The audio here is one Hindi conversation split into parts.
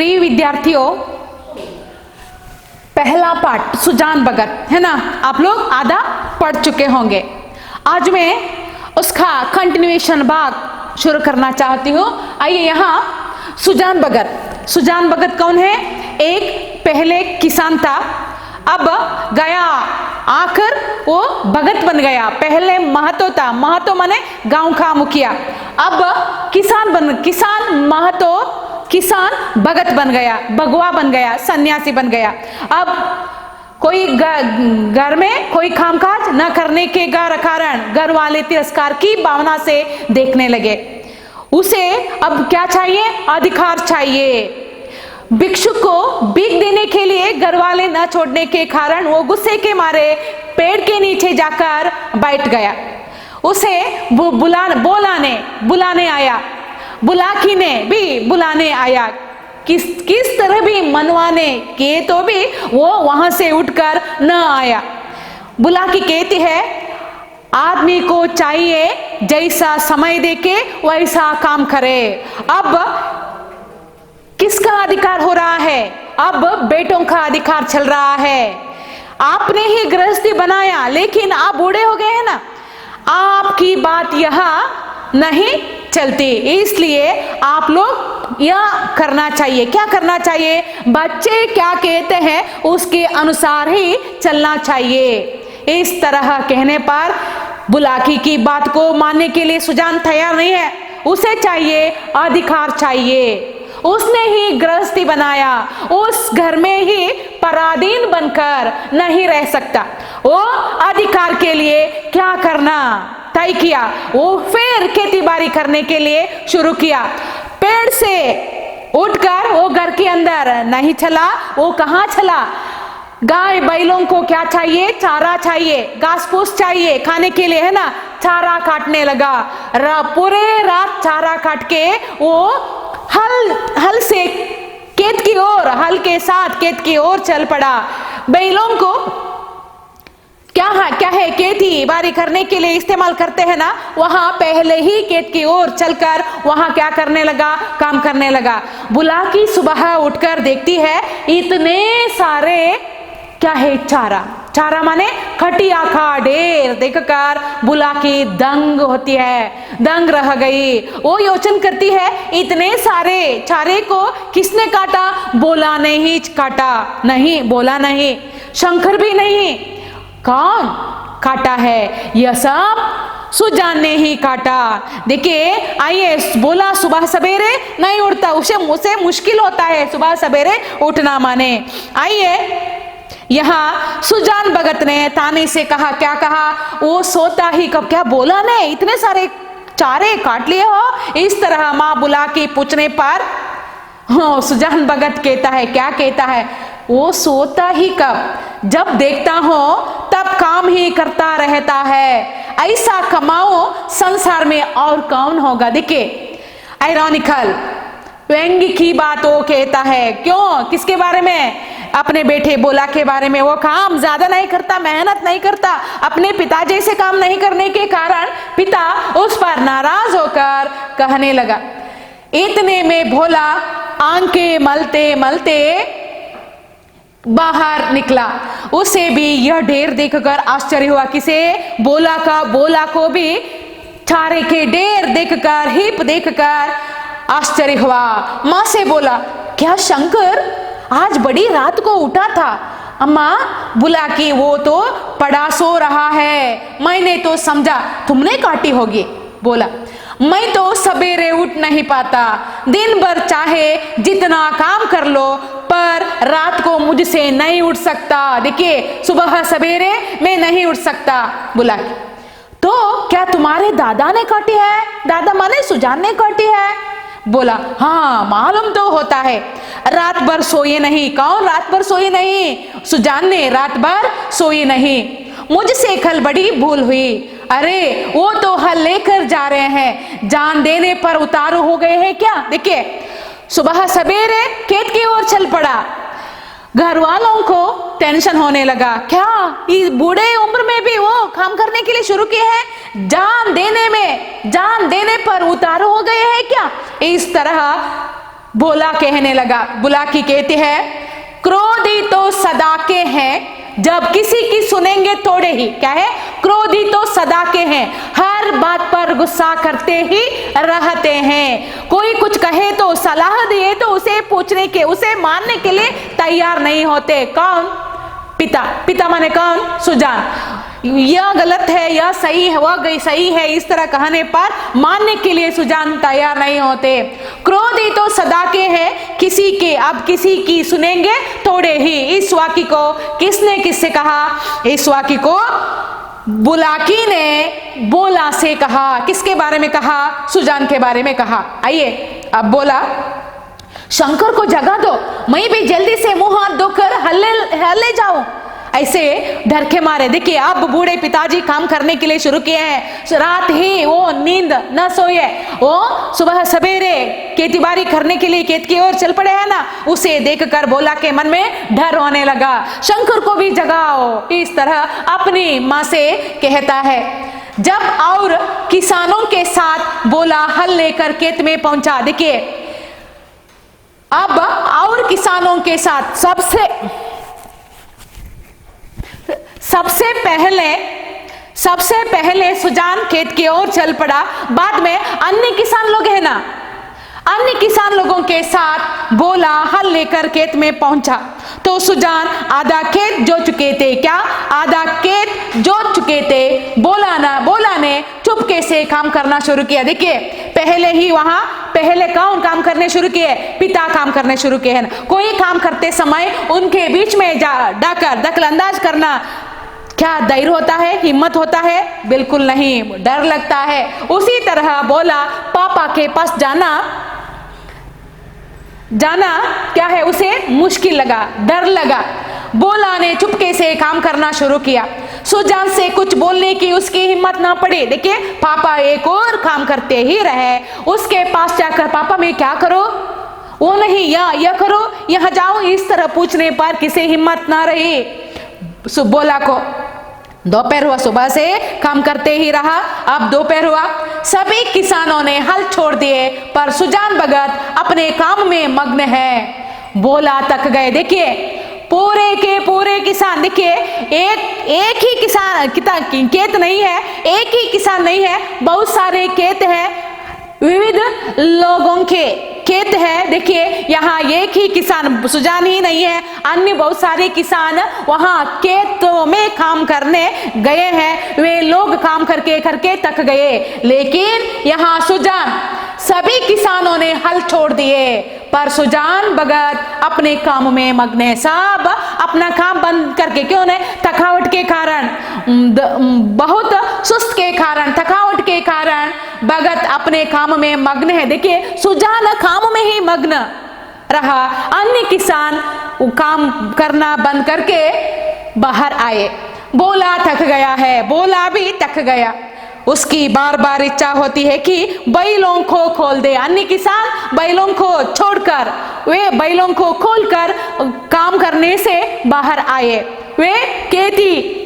प्रिय विद्यार्थियों, पहला पाठ सुजान भगत है ना, आप लोग आधा पढ़ चुके होंगे। आज मैं उसका कंटिन्यूएशन भाग शुरू करना चाहती हूँ। आइए यहाँ सुजान भगत कौन है? एक पहले किसान था, अब गया आकर वो भगत बन गया। पहले महतो था, महतो माने गांव का मुखिया, अब किसान भगत बन गया, भगवा बन गया, सन्यासी बन गया। अब कोई घर में कोई कामकाज न करने के कारण घर वाले तिरस्कार की भावना से देखने लगे। उसे अब क्या चाहिए? अधिकार चाहिए। भिक्षु को भीख देने के लिए घर वाले न छोड़ने के कारण वो गुस्से के मारे पेड़ के नीचे जाकर बैठ गया। उसे वो बुलाने आया, बुलाकी ने भी बुलाने आया। किस तरह भी मनवाने के तो भी वो वहां से उठकर न आया। बुलाकी कहती है, आदमी को चाहिए जैसा समय देके वैसा काम करे। अब किसका अधिकार हो रहा है? अब बेटों का अधिकार चल रहा है। आपने ही गृहस्थी बनाया, लेकिन आप बूढ़े हो गए हैं ना, आपकी बात यहाँ नहीं चलती। इसलिए आप लोग यह करना चाहिए। क्या करना चाहिए? बच्चे क्या कहते हैं उसके अनुसार ही चलना चाहिए। इस तरह कहने पर बुलाकी की बात को मानने के लिए सुजान तैयार नहीं है। उसे चाहिए अधिकार चाहिए। उसने ही गृहस्थी बनाया, उस घर में ही पराधीन बनकर नहीं रह सकता। वो अधिकार के लिए क्या करना तय किया, वो फिर खेती बाड़ी करने के लिए शुरू किया। पेड़ से उठकर वो घर के अंदर नहीं चला, वो कहाँ चला? गाय बैलों को क्या चाहिए? चारा चाहिए, घास फूस चाहिए खाने के लिए, है ना। चारा काटने लगा, पूरे रात चारा काट के वो हल से हल के साथ खेत की ओर चल पड़ा। बैलों को क्या है खेती बाड़ी करने के लिए इस्तेमाल करते हैं ना, वहां पहले ही खेत की ओर चलकर वहां क्या करने लगा? काम करने लगा। बुलाकी सुबह उठकर देखती है इतने सारे क्या है? चारा माने खटिया का ढेर देखकर बुलाकी दंग होती है, दंग रह गई। वो योचन करती है, इतने सारे चारे को किसने काटा? बोला नहीं, काटा नहीं, बोला नहीं, शंकर भी नहीं, कौन काटा है? यह सब सुजान ने ही काटा। देखिए, आइए, बोला सुबह सवेरे नहीं उठता, उसे मुश्किल होता है सुबह सवेरे उठना माने। आइए, यहाँ सुजान भगत ने ताने से कहा, क्या कहा? वो सोता ही कब? क्या बोला ने? इतने सारे चारे काट लिए हो? इस तरह माँ बुला के पूछने पर सुजान भगत कहता है, क्या कहता है? वो सोता ही कब? जब देखता हो तब काम ही करता रहता है। ऐसा कमाओ संसार में और कौन होगा? देखिए, आयरॉनिकल व्यंग्य की बात वो कहता है। क्यों? किसके बारे में? अपने बेटे बोला के बारे में। वो काम ज्यादा नहीं करता, मेहनत नहीं करता, अपने पिता जैसे काम नहीं करने के कारण पिता उस पर नाराज होकर कहने लगा। इतने में भोला आंखें मलते मलते बाहर निकला। उसे भी यह ढेर देखकर आश्चर्य हुआ। किसे? बोला को भी चारे के ढेर देखकर, हिप देखकर आश्चर्य हुआ। माँ से बोला, क्या शंकर आज बड़ी रात को उठा था? अम्मा, बुलाकी वो तो पड़ा सो रहा है, मैंने तो समझा तुमने काटी होगी। बोला, मैं तो सवेरे उठ नहीं पाता, दिन भर चाहे जितना काम कर लो, पर रात को मुझसे नहीं उठ सकता। देखिए, सुबह सवेरे मैं नहीं उठ सकता। बुलाकी, तो क्या तुम्हारे दादा ने काटी है? दादा माने सुजान ने काटी है? बोला, हाँ मालूम तो होता है। रात भर सोए नहीं। कौन रात भर सोए नहीं? सुजान ने रात भर सोए नहीं। मुझसे कल बड़ी भूल हुई। अरे वो तो हल लेकर जा रहे हैं, जान देने पर उतारू हो गए हैं क्या? देखिए, सुबह सवेरे खेत की ओर चल पड़ा। घर वालों को टेंशन होने लगा, क्या इस बूढ़े उम्र में भी वो काम करने के लिए शुरू किए हैं? जान देने पर उतारू हो गए हैं क्या? इस तरह बोला कहने लगा, बुलाकी कहते हैं क्रोधी तो सदा के हैं, जब किसी की सुनेंगे थोड़े ही। क्या है? क्रोधी तो सदा के हैं, हर बात पर गुस्सा करते ही रहते हैं। कोई कुछ कहे तो, सलाह दिए तो उसे पूछने के, उसे मानने के लिए तैयार नहीं होते। कौन? पिता। पिता माने कौन? सुजान। यह गलत है, यह सही है, वह सही है, इस तरह कहने पर मानने के लिए सुजान तैयार नहीं होते। क्रोधी तो सदा के हैं किसी के, अब किसी की सुनेंगे थोड़े ही। इस वाक्य को किसने किससे कहा? इस वाक्य को बुलाकी ने बोला से कहा। किसके बारे में कहा? सुजान के बारे में कहा। आइए अब बोला, शंकर को जगा दो, मैं भी जल्दी से मुंह हाथ धोकर हल्ले जाऊं। ऐसे डर के मारे देखिए अब बूढ़े पिताजी काम करने के लिए शुरू किए हैं। रात ही वो नींद न सोए, वो सुबह सवेरे खेतीबाड़ी करने के लिए खेत की ओर चल पड़े हैं ना। उसे देखकर बोला के मन में डर होने लगा, शंकर को भी जगाओ। इस तरह अपनी माँ से कहता है। जब और किसानों के साथ बोला हल लेकर खेत में पहुंचा। देखिए अब और किसानों के साथ सबसे पहले सुजान खेत की ओर चल पड़ा। बाद में अन्य किसान लोग है ना, अन्य किसान लोगों के साथ बोला हल लेकर खेत में पहुंचा। तो सुजान आधा खेत जो चुके थे। क्या? आधा खेत जोत चुके थे। बोला ने चुपके से काम करना शुरू किया। देखिए पहले ही वहां पहले कौन काम करने शुरू किए? पिता काम करने शुरू किए हैं। कोई काम करते समय उनके बीच में जाकर दखलंदाज करना क्या धैर्य होता है? हिम्मत होता है? बिल्कुल नहीं, डर लगता है। उसी तरह बोला पापा के पास जाना क्या है, उसे मुश्किल लगा, डर लगा। बोला ने चुपके से काम करना शुरू किया। सुजान से कुछ बोलने की उसकी हिम्मत ना पड़ी। देखिए पापा एक और काम करते ही रहे। उसके पास जाकर पापा मैं क्या करो, वो नहीं यह करो, यहाँ जाओ, इस तरह पूछने पर किसी हिम्मत ना रही। बोला को दोपहर हुआ, सुबह से काम करते ही रहा। अब दोपहर हुआ, सभी किसानों ने हल छोड़ दिए, पर सुजान भगत अपने काम में मग्न है। बोला तक गए। देखिए पूरे के पूरे किसान, देखिए एक ही किसान खेत नहीं है, एक ही किसान नहीं है, बहुत सारे खेत हैं, विविध लोगों के खेत है। देखिए यहाँ एक ही किसान सुजान ही नहीं है, अन्य बहुत सारे किसान वहां खेतों में काम करने गए हैं। वे लोग काम करके थक गए, लेकिन यहाँ सुजान, सभी किसानों ने हल छोड़ दिए, पर सुजान भगत अपने काम में मग्न है। सब अपना काम बंद करके, क्यों नहीं? थकावट के कारण, बहुत सुस्त के कारण, थकावट के कारण भगत अपने काम में मग्न है। देखिए सुजान काम में ही मग्न रहा। अन्य किसान काम करना बंद करके बाहर आए। बोला थक गया है, बोला भी थक गया। उसकी बार बार इच्छा होती है कि बैलों को खोल दे। अन्य किसान बैलों को छोड़कर, वे बैलों को खोलकर काम करने से बाहर आए। वे खेती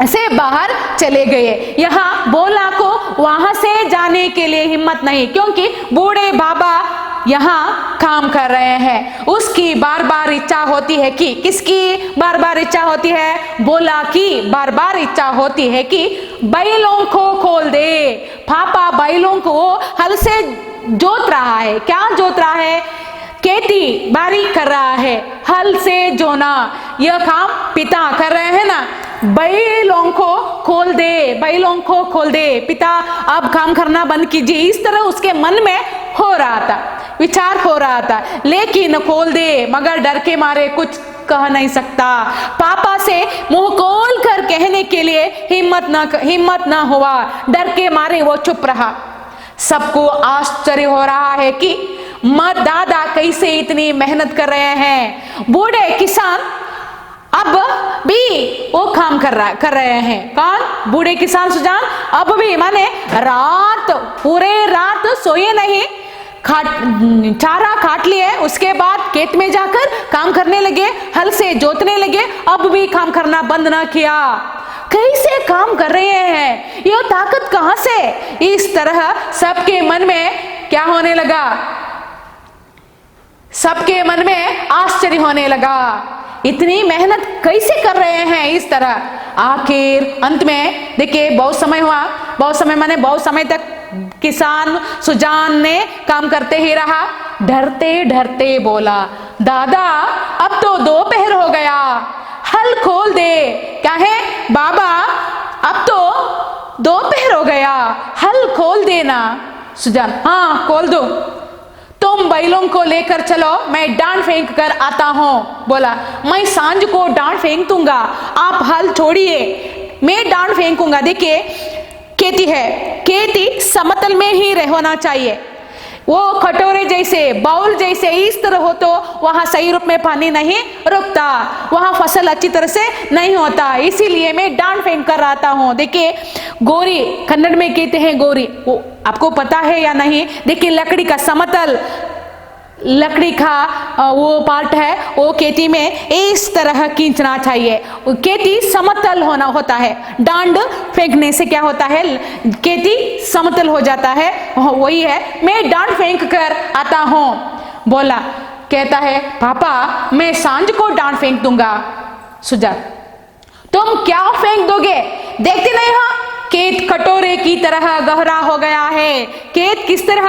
से बाहर चले गए। यहाँ बोला को वहां से जाने के लिए हिम्मत नहीं, क्योंकि बूढ़े बाबा यहाँ काम कर रहे हैं। उसकी बार बार इच्छा होती है कि, किसकी बार बार इच्छा होती है? बोला की बार बार इच्छा होती है कि बैलों को खोल दे। पापा बैलों को हल से जोत रहा है। क्या जोत रहा है? खेती बाड़ी कर रहा है, हल से जोना, यह काम पिता कर रहे हैं ना। बैलों को खोल दे, बैलों को खोल दे, पिता अब काम करना बंद कीजिए। इस तरह उसके मन में हो रहा था, विचार हो रहा था, लेकिन खोल दे, मगर डर के मारे कुछ कह नहीं सकता। पापा से मुंह खोल कर कहने के लिए हिम्मत ना हुआ। डर के मारे वो चुप रहा। सबको आश्चर्य हो रहा है कि माँ दादा कैसे इतनी मेहनत कर रहे हैं। बूढ़े किसान अब भी वो काम कर रहे हैं। कौन? बूढ़े किसान सुजान अब भी, माने पूरे रात सोए नहीं, चारा काट लिए, उसके बाद खेत में जाकर काम करने लगे, हल से जोतने लगे, अब भी काम करना बंद ना किया। कैसे काम कर रहे हैं, ये ताकत कहां से? इस तरह सबके मन में क्या होने लगा? सबके मन में आश्चर्य होने लगा, इतनी मेहनत कैसे कर रहे हैं इस तरह। आखिर अंत में देखिए बहुत समय हुआ, बहुत समय माने बहुत समय तक किसान सुजान ने काम करते ही रहा। डरते डरते बोला, दादा अब तो दोपहर हो गया, हल खोल दे। क्या है बाबा, अब तो दोपहर हो गया, हल खोल देना। सुजान, हाँ खोल दो, तुम बैलों को लेकर चलो, मैं डांट फेंक कर आता हूं। बोला, मैं सांझ को डांट फेंक दूंगा, आप हल छोड़िए, मैं डांट फेंकूंगा। देखिए खेती है, खेती समतल में ही होना चाहिए, वो कटोरे जैसे बाउल जैसे इस तरह हो तो वहां सही रूप में पानी नहीं रुकता, वहां फसल अच्छी तरह से नहीं होता, इसीलिए मैं डांट फेंक कर आता हूं। देखिए गोरी कन्नड़ में कहते हैं गोरी, वो आपको पता है या नहीं। देखिए लकड़ी का समतल, लकड़ी का वो पार्ट है, वो खेती में इस तरह खींचना चाहिए, खेती समतल होना होता है। डांड फेंकने से क्या होता है, खेती समतल हो जाता है, वही है मैं डांड फेंक कर आता हूं। बोला, कहता है पापा मैं सांझ को डांड फेंक दूंगा। सुजा, तुम क्या फेंक दोगे, देखते नहीं हो खेत कटोरे की तरह गहरा हो गया है। खेत किस तरह,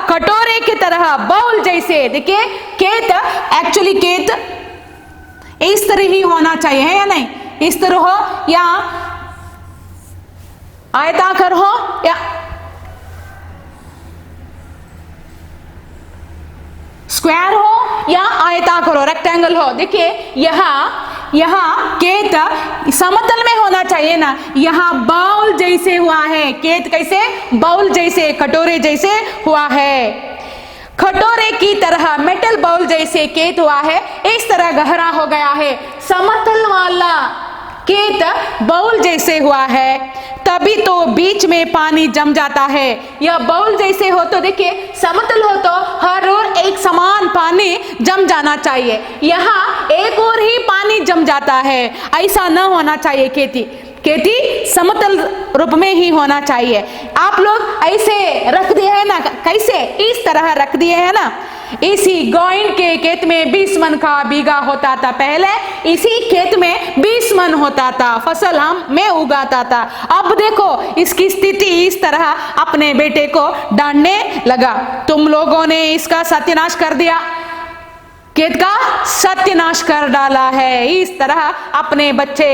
कटोरे की तरह, बाउल जैसे। देखिए खेत एक्चुअली खेत इस तरह ही होना चाहिए, है या नहीं, इस तरह हो या आयताकार हो या स्क्वायर हो या आयताकार हो, रेक्टेंगल हो। देखिए यहाँ खेत समतल में होना चाहिए ना, यहाँ बाउल जैसे हुआ है, खेत कैसे, बाउल जैसे, कटोरे जैसे हुआ है, कटोरे की तरह मेटल बाउल जैसे खेत हुआ है, इस तरह गहरा हो गया है। समतल वाला खेत बाउल जैसे हुआ है, तभी तो बीच में पानी जम जाता है। यह बाउल जैसे हो तो देखिए समतल हो तो हर ओर एक समान पानी जम जाना चाहिए, यहाँ एक और ही पानी जम जाता है, ऐसा न होना चाहिए। खेती समतल रूप में ही होना चाहिए। आप लोग ऐसे रख दिए है ना, कैसे इस तरह रख दिए है ना। इसी गोइंड के खेत में 20 मन का बीघा होता था, पहले इसी खेत में 20 मन होता था, फसल मैं उगाता था। अब देखो इसकी स्थिति इस तरह अपने बेटे को डांटने लगा, तुम लोगों ने इसका सत्यानाश कर दिया, खेत का सत्यानाश कर डाला है। इस तरह अपने बच्चे,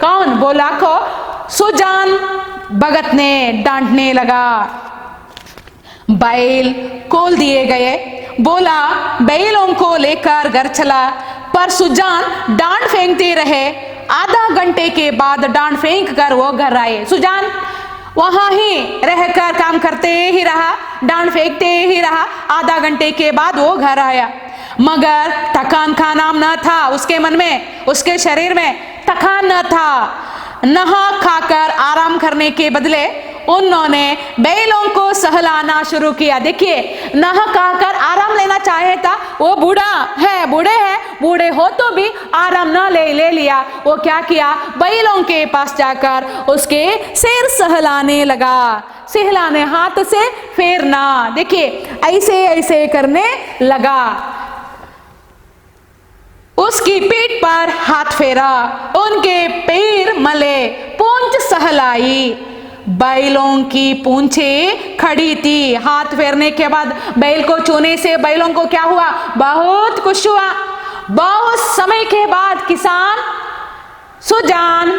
कौन, बोला को सुजान भगत ने डांटने लगा। बैल खोल दिए गए, बोला बैलों को लेकर घर चला, पर सुजान डांट फेंकते रहे। आधा घंटे के बाद डांट फेंक कर वो घर आए। सुजान वहां ही रहकर काम करते ही रहा, डांट फेंकते ही रहा। आधा घंटे के बाद वो घर आया, मगर थकान का नाम न था उसके मन में, उसके शरीर में थकान न था। नहा खाकर आराम करने के बदले उन्होंने बैलों को सहलाना शुरू किया। देखिए नहा खाकर आराम लेना चाहे था, वो बूढ़े हैं, बूढ़े हो तो भी आराम न ले लिया। वो क्या किया, बैलों के पास जाकर उसके सिर सहलाने लगा, सहलाने हाथ से फेरना। देखिए ऐसे ऐसे करने लगा, उसकी पीठ पर हाथ फेरा, उनके पैर मले, पूंछ सहलाई। बैलों की पूंछें खड़ी थी। हाथ फेरने के बाद बैल को छूने से बैलों को क्या हुआ, बहुत खुश हुआ। बहुत समय के बाद किसान सुजान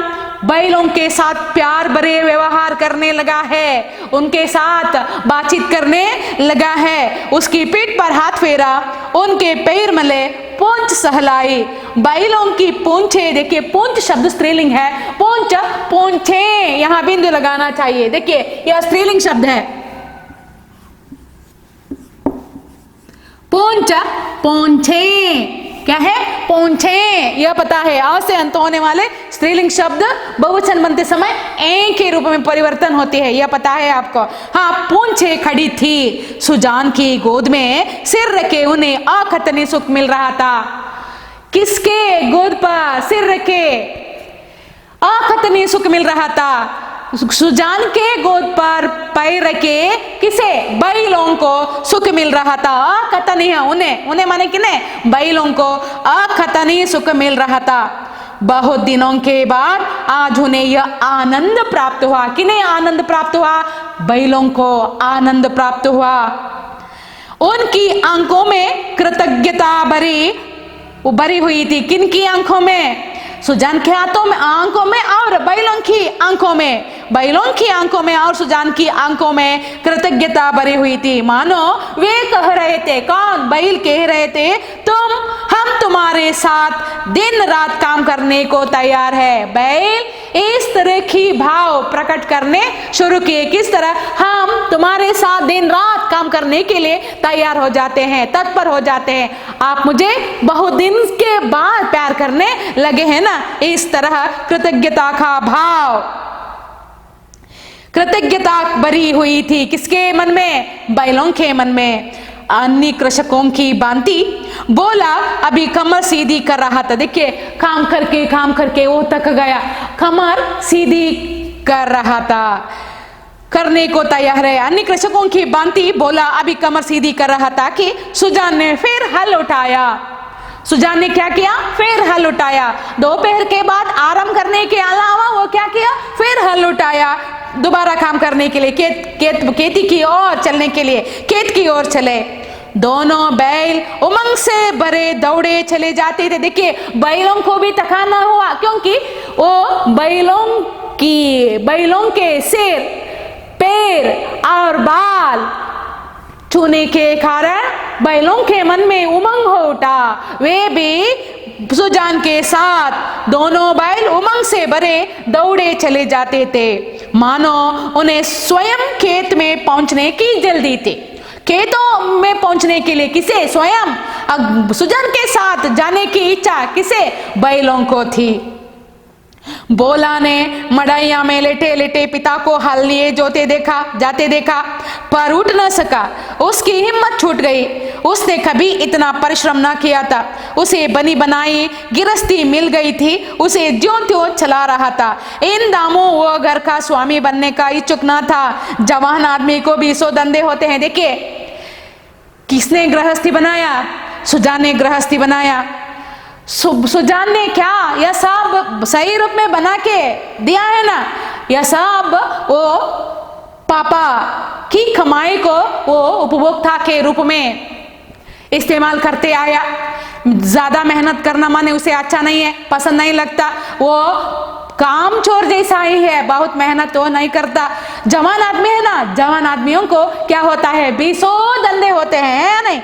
बैलों के साथ प्यार भरे व्यवहार करने लगा है, उनके साथ बातचीत करने लगा है। उसकी पीठ पर हाथ फेरा, उनके पैर मले, पूंछ सहलाई। बैलों की पूंछे, देखिए पूंछ शब्द स्त्रीलिंग है, पूंछ पूंछे यहां बिंदु लगाना चाहिए। देखिए यह स्त्रीलिंग शब्द है, पूंछ पूंछे क्या है, पूंछे, यह पता है। अ से अंत होने वाले स्त्रीलिंग शब्द बहुवचन बनते समय ए के रूप में परिवर्तन होती है, यह पता है आपको। हाँ, पूंछे खड़ी थी, सुजान की गोद में सिर रखे उन्हें अखतनी सुख मिल रहा था। किसके गोद पर सिर रखे अखतनी सुख मिल रहा था, सुजान के गोद पर पैर रखे किसे, बैलों को सुख मिल रहा था। अखतनी उन्हें माने किन्हें, बैलों को अखतनी सुख मिल रहा था। बहुत दिनों के बाद आज उन्हें यह आनंद प्राप्त हुआ। किन्हें आनंद प्राप्त हुआ, बैलों को आनंद प्राप्त हुआ। उनकी आंखों में कृतज्ञता भरी हुई थी। किनकी आंखों में, सुजान के हाथों में, आंखों में और बैलों की आंखों में, बैलों की आंखों में और सुजान की आंखों में कृतज्ञता भरी हुई थी। मानो वे कह रहे थे, कौन, बैल कह रहे थे, हम तुम्हारे साथ दिन रात काम करने को तैयार है। बैल इस तरह की भाव प्रकट करने शुरू किए, किस तरह, हम तुम्हारे साथ दिन रात काम करने के लिए तैयार हो जाते हैं, तत्पर हो जाते हैं। आप मुझे बहुत दिन के बाद प्यार करने लगे हैं ना। इस तरह कृतज्ञता का भाव, कृतज्ञता भरी हुई थी किसके मन में, बैलों के मन में। अन्य कृषकों की भांति बोला, अभी कमर सीधी कर रहा था। देखिए काम करके वो थक गया, कमर सीधी कर रहा था, करने को तैयार है। अन्य कृषकों की भांति बोला, अभी कमर सीधी कर रहा था कि सुजान ने फिर हल उठाया। सुजान ने क्या किया, फिर हल उठाया। दोपहर के बाद आराम करने के अलावा वो क्या किया, फिर हल उठाया दोबारा काम करने के लिए, खेती की ओर चलने के लिए, खेत की ओर चले। दोनों बैल उमंग से भरे दौड़े चले जाते थे। देखिए बैलों को भी थकाना हुआ, क्योंकि वो बैलों के सिर, पैर और बाल छूने के कारण बैलों के मन में उमंग हो उठा। वे भी सुजान के साथ दोनों बैल उमंग से भरे दौड़े चले जाते थे, मानो उन्हें स्वयं खेत में पहुंचने की जल्दी थी। खेतों में पहुंचने के लिए किसे, स्वयं सुजान के साथ जाने की इच्छा किसे, बैलों को थी। बोला ने मड़ैया में लेटे लेटे पिता को हल लिए जाते देखा, पर उठ न सका। उसकी हिम्मत छूट गई। उसने कभी इतना परिश्रम न किया था। उसे बनी बनाई गृहस्थी मिल गई थी, उसे ज्यों त्यों चला रहा था। इन दामों वो घर का स्वामी बनने का इच्छुक न था। जवान आदमी को भी 100 धंधे होते हैं। देखिए किसने गृहस्थी बनाया, सुजान ने गृहस्थी बनाया। सुजान ने क्या, यह सब सही रूप में बना के दिया है ना। यह सब वो पापा की कमाई को वो उपभोक्ता के रूप में इस्तेमाल करते आया। ज्यादा मेहनत करना माने उसे अच्छा नहीं है, पसंद नहीं लगता। वो काम चोर जैसा ही है, बहुत मेहनत वो नहीं करता। जवान आदमी है ना, जवान आदमियों को क्या होता है, 20 धंधे होते हैं, है नहीं।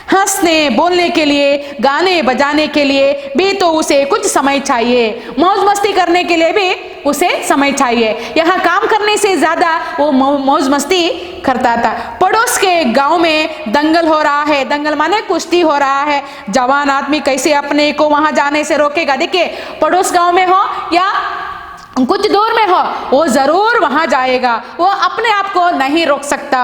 हंसने बोलने के लिए, गाने बजाने के लिए भी तो उसे कुछ समय चाहिए, मौज मस्ती करने के लिए भी उसे समय चाहिए। यहाँ काम करने से ज्यादा वो मौज मस्ती करता था। पड़ोस के गांव में दंगल हो रहा है, दंगल माने कुश्ती हो रहा है। जवान आदमी कैसे अपने को वहां जाने से रोकेगा। देखिए पड़ोस गांव में हो या कुछ दूर में हो, वो जरूर वहां जाएगा, वो अपने आप को नहीं रोक सकता।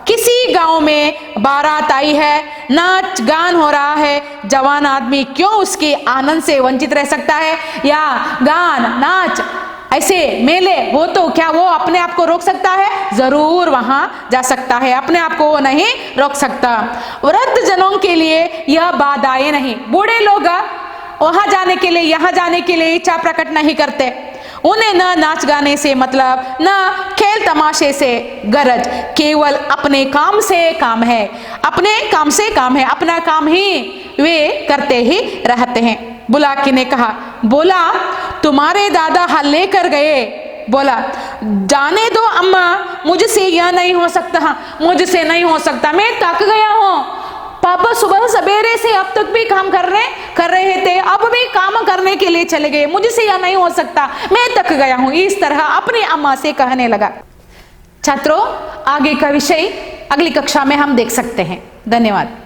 किसी गांव में बारात आई है, नाच गान हो रहा है, जवान आदमी क्यों उसके आनंद से वंचित रह सकता है। या गान नाच ऐसे मेले हो तो क्या वो अपने आप को रोक सकता है, जरूर वहां जा सकता है, अपने आप को वो नहीं रोक सकता। वृद्ध जनों के लिए यह बाधाएं नहीं, बूढ़े लोग वहां जाने के लिए, यहाँ जाने के लिए इच्छा प्रकट नहीं करते। उन्हें न नाच गाने से मतलब, न खेल तमाशे से गरज, केवल अपने काम से काम है, अपने काम से काम है, अपना काम ही वे करते ही रहते हैं। बुलाकी ने कहा, बोला तुम्हारे दादा हल लेकर गए। बोला जाने दो अम्मा, मुझसे यह नहीं हो सकता, मुझसे नहीं हो सकता, मैं थक गया हूँ। पापा सुबह सवेरे से अब तक भी काम कर रहे थे, अब भी काम करने के लिए चले गए, मुझसे यह नहीं हो सकता, मैं थक गया हूं। इस तरह अपनी अम्मा से कहने लगा। छात्रों आगे का विषय अगली कक्षा में हम देख सकते हैं। धन्यवाद।